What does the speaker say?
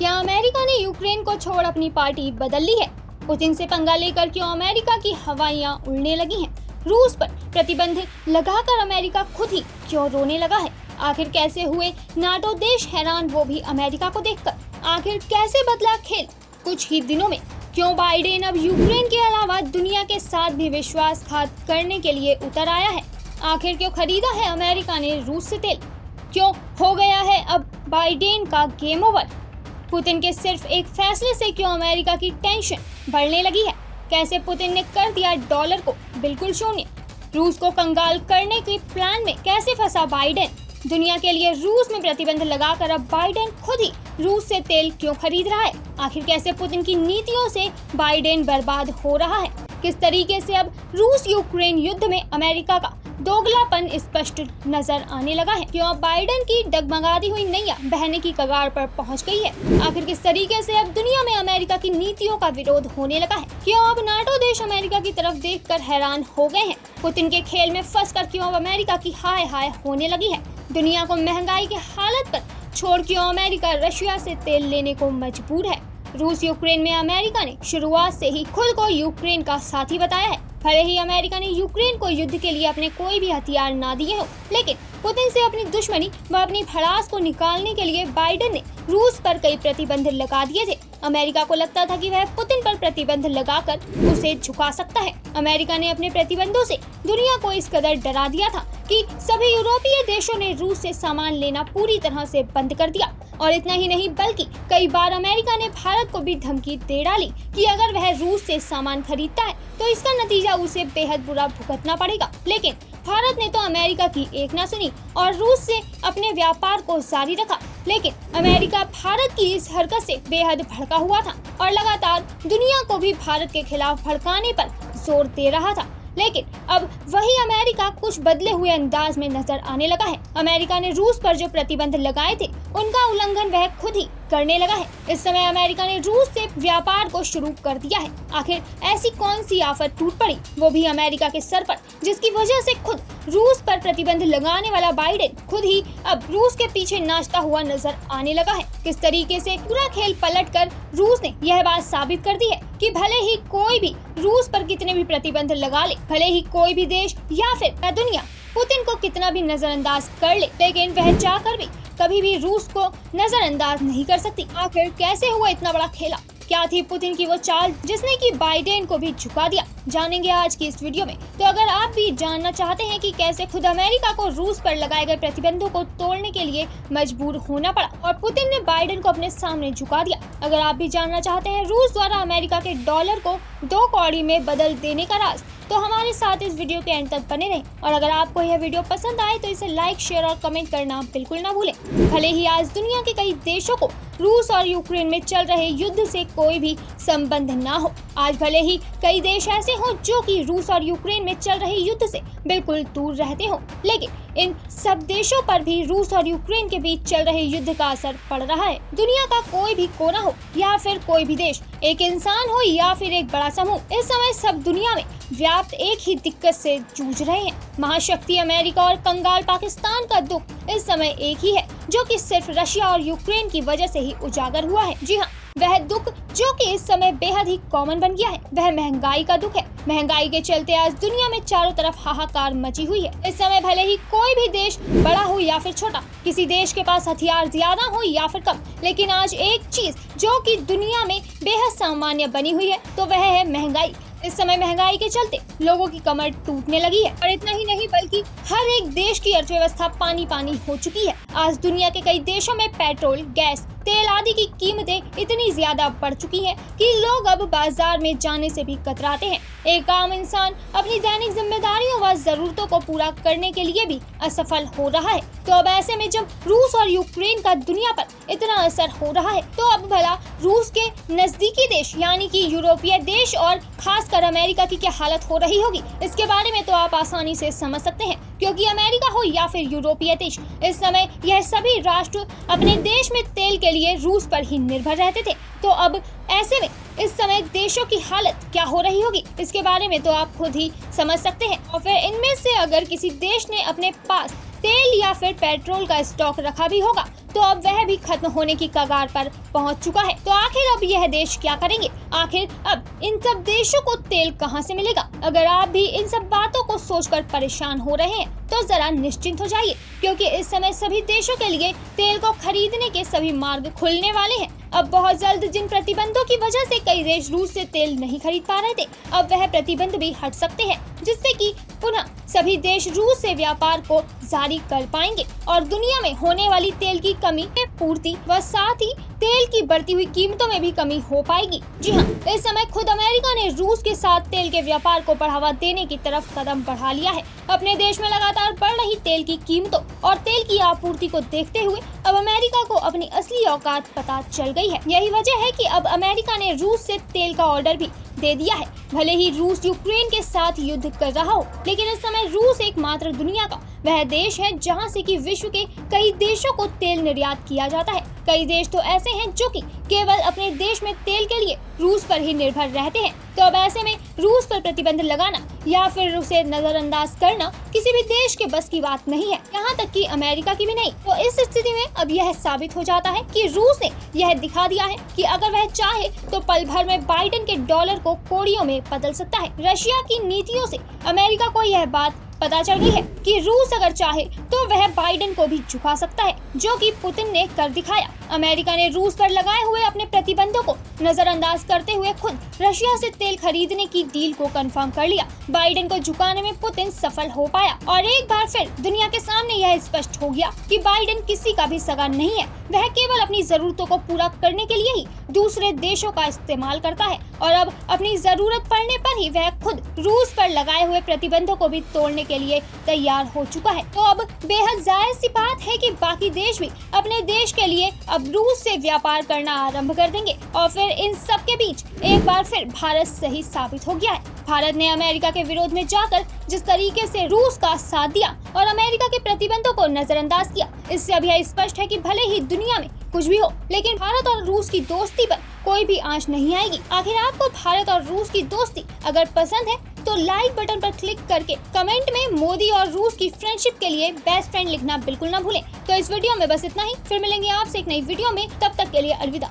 क्या अमेरिका ने यूक्रेन को छोड़ अपनी पार्टी बदल ली है? पुतिन से पंगा लेकर क्यों अमेरिका की हवाइयां उड़ने लगी हैं? रूस पर प्रतिबंध लगाकर अमेरिका खुद ही क्यों रोने लगा है? आखिर कैसे हुए नाटो देश हैरान, वो भी अमेरिका को देखकर? आखिर कैसे बदला खेल कुछ ही दिनों में? क्यों बाइडेन अब यूक्रेन के अलावा दुनिया के साथ भी विश्वासघात करने के लिए उतर आया है? आखिर क्यों खरीदा है अमेरिका ने रूस से तेल? क्यों हो गया है अब बाइडेन का गेम ओवर? पुतिन के सिर्फ एक फैसले से क्यों अमेरिका की टेंशन बढ़ने लगी है? कैसे पुतिन ने कर दिया डॉलर को बिल्कुल शून्य? रूस को कंगाल करने के प्लान में कैसे फंसा बाइडेन? दुनिया के लिए रूस में प्रतिबंध लगाकर अब बाइडेन खुद ही रूस से तेल क्यों खरीद रहा है? आखिर कैसे पुतिन की नीतियों से बाइडेन बर्बाद हो रहा है? किस तरीके से अब रूस यूक्रेन युद्ध में अमेरिका का दोगलापन स्पष्ट नजर आने लगा है? क्यों अब बाइडेन की डगमगाती हुई नैया बहने की कगार पर पहुंच गई है? आखिर किस तरीके से अब दुनिया में अमेरिका की नीतियों का विरोध होने लगा है? क्यों अब नाटो देश अमेरिका की तरफ देखकर हैरान हो गए हैं? पुतिन के खेल में फंसकर क्यों अब अमेरिका की हाय हाय होने लगी है? दुनिया को महंगाई के हालत पर छोड़ क्यों अमेरिका रशिया से तेल लेने को मजबूर है? रूस यूक्रेन में अमेरिका ने शुरुआत से ही खुद को यूक्रेन का साथी बताया है। भले ही अमेरिका ने यूक्रेन को युद्ध के लिए अपने कोई भी हथियार ना दिए हो, लेकिन पुतिन से अपनी दुश्मनी व अपनी भड़ास को निकालने के लिए बाइडेन ने रूस पर कई प्रतिबंध लगा दिए थे। अमेरिका को लगता था कि वह पुतिन पर प्रतिबंध लगाकर उसे झुका सकता है। अमेरिका ने अपने प्रतिबंधों से दुनिया को इस कदर डरा दिया था कि सभी यूरोपीय देशों ने रूस से सामान लेना पूरी तरह से बंद कर दिया। और इतना ही नहीं, बल्कि कई बार अमेरिका ने भारत को भी धमकी दे डाली कि अगर वह रूस से सामान खरीदता है तो इसका नतीजा उसे बेहद बुरा भुगतना पड़ेगा। लेकिन भारत ने तो अमेरिका की एक ना सुनी और रूस से अपने व्यापार को जारी रखा। लेकिन अमेरिका भारत की इस हरकत से बेहद भड़का हुआ था और लगातार दुनिया को भी भारत के खिलाफ भड़काने पर जोर दे रहा था। लेकिन अब वही अमेरिका कुछ बदले हुए अंदाज में नजर आने लगा है। अमेरिका ने रूस पर जो प्रतिबंध लगाए थे उनका उल्लंघन वह खुद ही करने लगा है। इस समय अमेरिका ने रूस से व्यापार को शुरू कर दिया है। आखिर ऐसी कौन सी आफत टूट पड़ी, वो भी अमेरिका के सर पर, जिसकी वजह से खुद रूस पर प्रतिबंध लगाने वाला बाइडेन खुद ही अब रूस के पीछे नाचता हुआ नजर आने लगा है। किस तरीके से पूरा खेल पलटकर रूस ने यह बात साबित कर दी है कि भले ही कोई भी रूस पर कितने भी प्रतिबंध लगा ले, भले ही कोई भी देश या फिर दुनिया पुतिन को कितना भी नजरअंदाज कर ले, लेकिन वह चाहकर भी कभी भी रूस को नजरअंदाज नहीं कर सकती। आखिर कैसे हुआ इतना बड़ा खेला? क्या थी पुतिन की वो चाल जिसने कि बाइडेन को भी झुका दिया? जानेंगे आज की इस वीडियो में। तो अगर आप भी जानना चाहते हैं कि कैसे खुद अमेरिका को रूस पर लगाए गए प्रतिबंधों को तोड़ने के लिए मजबूर होना पड़ा और पुतिन ने बाइडेन को अपने सामने झुका दिया, अगर आप भी जानना चाहते हैं रूस द्वारा अमेरिका के डॉलर को 2 कौड़ी में बदल देने का राज, तो हमारे साथ इस वीडियो के एंड तक बने रहें। और अगर आपको यह वीडियो पसंद आए तो इसे लाइक, शेयर और कमेंट करना बिल्कुल ना भूलें। भले ही आज दुनिया के कई देशों को रूस और यूक्रेन में चल रहे युद्ध से कोई भी संबंध ना हो, आज भले ही कई देश ऐसे हों जो कि रूस और यूक्रेन में चल रहे युद्ध से बिल्कुल दूर रहते हों, लेकिन इन सब देशों पर भी रूस और यूक्रेन के बीच चल रहे युद्ध का असर पड़ रहा है। दुनिया का कोई भी कोना हो या फिर कोई भी देश, एक इंसान हो या फिर एक बड़ा समूह, इस समय सब दुनिया में व्याप्त एक ही दिक्कत से जूझ रहे हैं। महाशक्ति अमेरिका और कंगाल पाकिस्तान का दुख इस समय एक ही है, जो कि सिर्फ रशिया और यूक्रेन की वजह से ही उजागर हुआ है। जी हाँ, वह दुख जो कि इस समय बेहद ही कॉमन बन गया है, वह महंगाई का दुख है। महंगाई के चलते आज दुनिया में चारों तरफ हाहाकार मची हुई है। इस समय भले ही कोई भी देश बड़ा हो या फिर छोटा, किसी देश के पास हथियार ज्यादा हो या फिर कम, लेकिन आज एक चीज जो कि दुनिया में बेहद सामान्य बनी हुई है तो वह है महंगाई। इस समय महंगाई के चलते लोगों की कमर टूटने लगी है और इतना ही नहीं बल्कि हर एक देश की अर्थव्यवस्था पानी पानी हो चुकी है। आज दुनिया के कई देशों में पेट्रोल, गैस, तेल आदि की कीमतें इतनी ज्यादा बढ़ चुकी हैं कि लोग अब बाजार में जाने से भी कतराते हैं। एक आम इंसान अपनी दैनिक जिम्मेदारियों व जरूरतों को पूरा करने के लिए भी असफल हो रहा है। तो अब ऐसे में जब रूस और यूक्रेन का दुनिया पर इतना असर हो रहा है, तो अब भला रूस के नजदीकी देश यानी कि यूरोपीय देश और खासकर अमेरिका की क्या हालत हो रही होगी, इसके बारे में तो आप आसानी से समझ सकते हैं। क्योंकि अमेरिका हो या फिर यूरोपीय देश, इस समय यह सभी राष्ट्र अपने देश में तेल के लिए रूस पर ही निर्भर रहते थे। तो अब ऐसे में इस समय देशों की हालत क्या हो रही होगी, इसके बारे में तो आप खुद ही समझ सकते हैं। और फिर इनमें से अगर किसी देश ने अपने पास तेल या फिर पेट्रोल का स्टॉक रखा भी होगा तो अब वह भी खत्म होने की कगार पर पहुंच चुका है। तो आखिर अब यह देश क्या करेंगे? आखिर अब इन सब देशों को तेल कहां से मिलेगा? अगर आप भी इन सब बातों को सोचकर परेशान हो रहे हैं तो जरा निश्चिंत हो जाइए, क्योंकि इस समय सभी देशों के लिए तेल को खरीदने के सभी मार्ग खुलने वाले हैं। अब बहुत जल्द जिन प्रतिबंधों की वजह से कई देश रूस से तेल नहीं खरीद पा रहे थे, अब वह प्रतिबंध भी हट सकते हैं, जिससे कि पुनः सभी देश रूस से व्यापार को जारी कर पाएंगे और दुनिया में होने वाली तेल की कमी में पूर्ति व साथ ही तेल की बढ़ती हुई कीमतों में भी कमी हो पाएगी। जी हाँ, इस समय खुद अमेरिका ने रूस के साथ तेल के व्यापार को बढ़ावा देने की तरफ कदम बढ़ा लिया है। अपने देश में लगातार बढ़ रही तेल की कीमतों और तेल की आपूर्ति को देखते हुए अब अमेरिका को अपनी असली औकात पता चल गई है। यही वजह है कि अब अमेरिका ने रूस से तेल का ऑर्डर भी दे दिया है। भले ही रूस यूक्रेन के साथ युद्ध कर रहा हो, लेकिन इस समय रूस एकमात्र दुनिया का वह देश है जहां से कि विश्व के कई देशों को तेल निर्यात किया जाता है। कई देश तो ऐसे हैं जो कि केवल अपने देश में तेल के लिए रूस पर ही निर्भर रहते हैं। तो अब ऐसे में रूस पर प्रतिबंध लगाना या फिर उसे नजरअंदाज करना किसी भी देश के बस की बात नहीं है, यहाँ तक कि अमेरिका की भी नहीं। तो इस स्थिति में अब यह साबित हो जाता है कि रूस ने यह दिखा दिया है कि अगर वह चाहे तो पल भर में बाइडेन के डॉलर को कौड़ियों में बदल सकता है। रशिया की नीतियों से अमेरिका को यह बात पता चल गई है कि रूस अगर चाहे तो वह बाइडेन को भी झुका सकता है, जो कि पुतिन ने कर दिखाया। अमेरिका ने रूस पर लगाए हुए अपने प्रतिबंधों को नजरअंदाज करते हुए खुद रशिया से तेल खरीदने की डील को कंफर्म कर लिया। बाइडेन को झुकाने में पुतिन सफल हो पाया और एक बार फिर दुनिया के सामने यह स्पष्ट हो गया कि बाइडेन किसी का भी सगा नहीं है। वह केवल अपनी जरूरतों को पूरा करने के लिए ही दूसरे देशों का इस्तेमाल करता है और अब अपनी जरूरत पड़ने पर ही वह खुद रूस पर लगाए हुए प्रतिबंधों को भी तोड़ने के लिए तैयार हो चुका है। तो अब बेहद जायज सी बात है कि बाकी देश भी अपने देश के लिए अब रूस से व्यापार करना आरंभ कर देंगे और फिर इन सब के बीच एक बार फिर भारत सही साबित हो गया है। भारत ने अमेरिका के विरोध में जाकर जिस तरीके से रूस का साथ दिया और अमेरिका के प्रतिबंधों को नजरअंदाज किया, इससे अब यह स्पष्ट है कि भले ही दुनिया में कुछ भी हो, लेकिन भारत और रूस की दोस्ती पर कोई भी आंच नहीं आएगी। आखिर आपको भारत और रूस की दोस्ती अगर पसंद है तो लाइक बटन पर क्लिक करके कमेंट में मोदी और रूस की फ्रेंडशिप के लिए बेस्ट फ्रेंड लिखना बिल्कुल ना भूलें। तो इस वीडियो में बस इतना ही, फिर मिलेंगे आपसे एक नई वीडियो में, तब तक के लिए अलविदा।